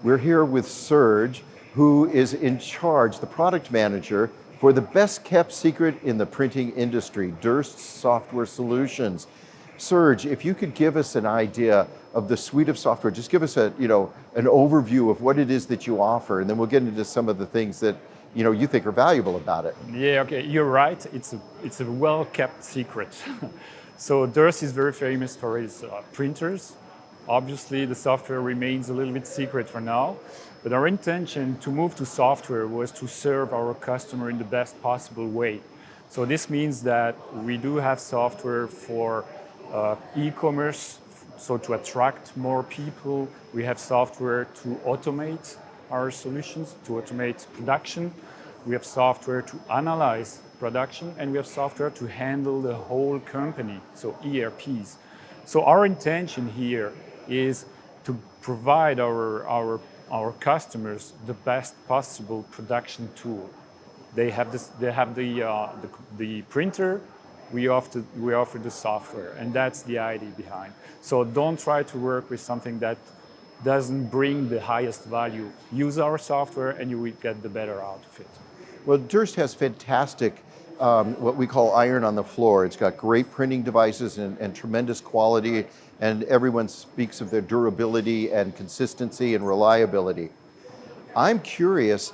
We're here with Serge, who is in charge, the product manager for the best kept secret in the printing industry, Durst Software Solutions. Serge, if you could give us an idea of the suite of software, just give us an overview of what it is that you offer, and then we'll get into some of the things that you think are valuable about it. Yeah, okay, you're right. It's a well-kept secret. So Durst is very famous for his printers. Obviously, the software remains a little bit secret for now, but our intention to move to software was to serve our customer in the best possible way. So this means that we do have software for e-commerce, so to attract more people. We have software to automate our solutions, to automate production. We have software to analyze production, and we have software to handle the whole company, so ERPs. So our intention here is to provide our customers the best possible production tool. They have the printer. We offer the software, and that's the idea behind. So don't try to work with something that doesn't bring the highest value. Use our software, and you will get the better out of it. Well, Durst has fantastic, what we call iron on the floor. It's got great printing devices and tremendous quality, and everyone speaks of their durability and consistency and reliability. I'm curious,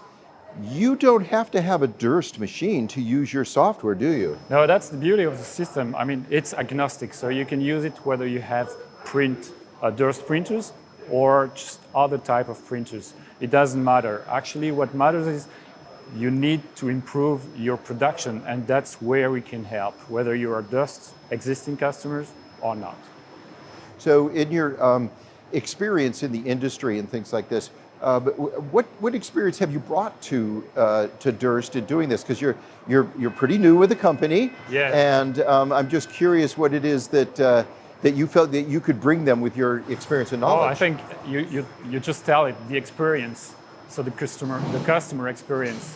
you don't have to have a Durst machine to use your software, do you? No, that's the beauty of the system. I mean, it's agnostic, so you can use it whether you have Durst printers or just other type of printers. It doesn't matter. Actually, what matters is you need to improve your production, and that's where we can help, whether you are Durst existing customers or not. So in your experience in the industry and things like this, what experience have you brought to Durst in doing this? Because you're pretty new with the company, yeah. And I'm just curious what it is that you felt that you could bring them with your experience and knowledge. Oh, I think you just tell it, the experience. So the customer experience.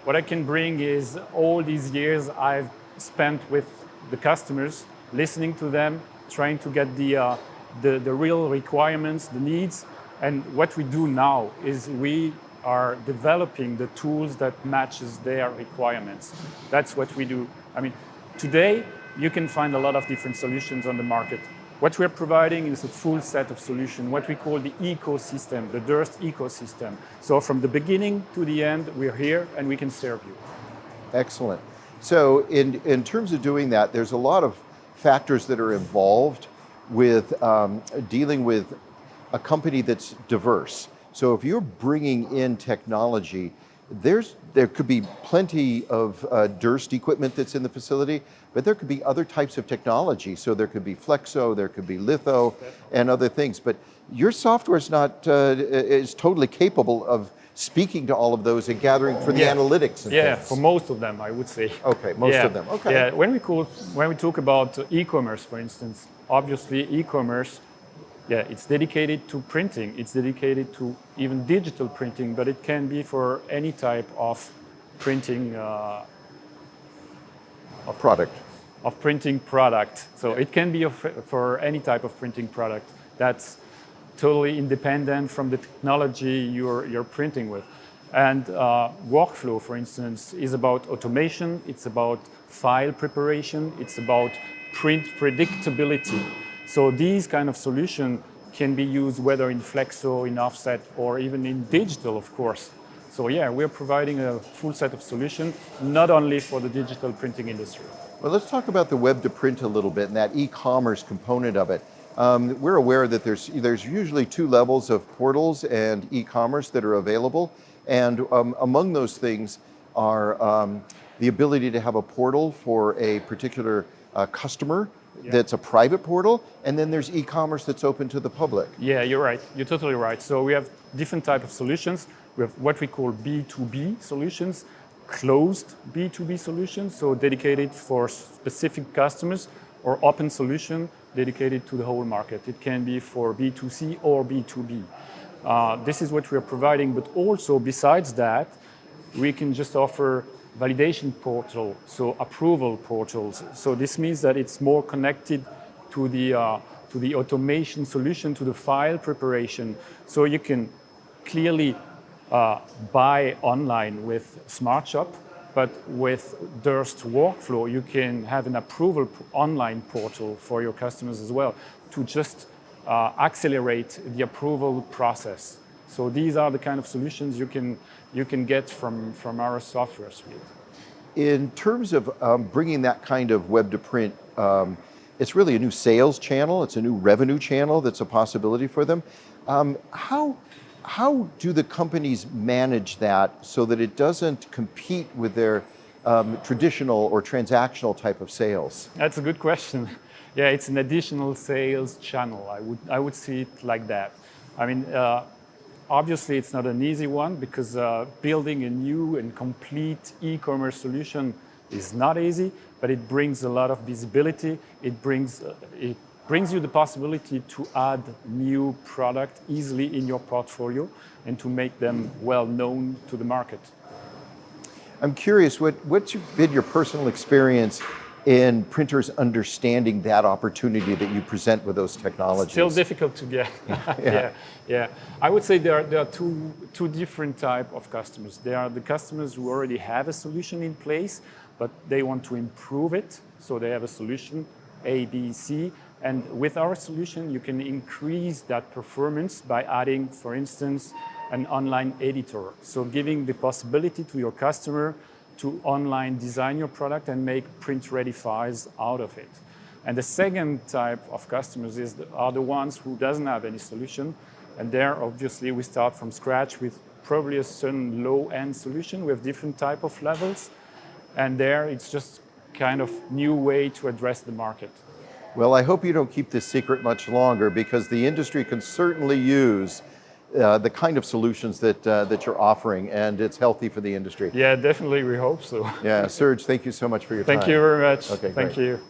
What I can bring is all these years I've spent with the customers, listening to them, trying to get the real requirements, the needs. And what we do now is we are developing the tools that matches their requirements. That's what we do. I mean, today you can find a lot of different solutions on the market. What we're providing is a full set of solutions, what we call the ecosystem, the Durst ecosystem. So from the beginning to the end, we're here and we can serve you. Excellent. So in terms of doing that, there's a lot of factors that are involved with dealing with a company that's diverse. So if you're bringing in technology, there could be plenty of Durst equipment that's in the facility, but there could be other types of technology. So there could be flexo, there could be litho, and other things. But your software is totally capable of speaking to all of those and gathering for the analytics and things. For most of them, I would say. Okay, most of them. Okay. Yeah, when we talk about e-commerce, for instance, obviously e-commerce, it's dedicated to printing. It's dedicated to even digital printing, but it can be for any type of printing printing product. So it can be for any type of printing product that's totally independent from the technology you're printing with. And workflow, for instance, is about automation. It's about file preparation. It's about print predictability. So these kind of solutions can be used whether in flexo, in offset, or even in digital, of course. So we're providing a full set of solutions, not only for the digital printing industry. Well, let's talk about the web to print a little bit and that e-commerce component of it. We're aware that there's usually two levels of portals and e-commerce that are available. And among those things are the ability to have a portal for a particular customer. That's a private portal, and then there's e-commerce that's open to the public. Yeah, you're right. You're totally right. So we have different types of solutions. We have what we call B2B solutions, closed B2B solutions, so dedicated for specific customers, or open solution dedicated to the whole market. It can be for B2C or B2B. This is what we're providing, but also besides that, we can just offer validation portal, so approval portals. So this means that it's more connected to the automation solution, to the file preparation. So you can clearly buy online with Smart Shop, but with Durst Workflow, you can have an approval online portal for your customers as well to just accelerate the approval process. So these are the kind of solutions you can get from our software suite. In terms of bringing that kind of web to print, it's really a new sales channel. It's a new revenue channel that's a possibility for them. How do the companies manage that so that it doesn't compete with their traditional or transactional type of sales? That's a good question. Yeah, it's an additional sales channel. I would see it like that. I mean, obviously, it's not an easy one because building a new and complete e-commerce solution is not easy, but it brings a lot of visibility. It brings you the possibility to add new product easily in your portfolio and to make them well known to the market. I'm curious, what's been your personal experience in printers understanding that opportunity that you present with those technologies? Still difficult to get. Yeah. I would say there are two different type of customers. There are the customers who already have a solution in place, but they want to improve it. So they have a solution A, B, C, and with our solution, you can increase that performance by adding, for instance, an online editor. So giving the possibility to your customer to online design your product and make print-ready files out of it. And the second type of customers are the ones who doesn't have any solution. And there, obviously, we start from scratch with probably a certain low-end solution with different type of levels. And there, it's just kind of new way to address the market. Well, I hope you don't keep this secret much longer because the industry can certainly use the kind of solutions that you're offering, and it's healthy for the industry. Yeah, definitely, we hope so. Yeah, Serge, thank you so much for your time. Thank you very much. Okay, Thank great. you.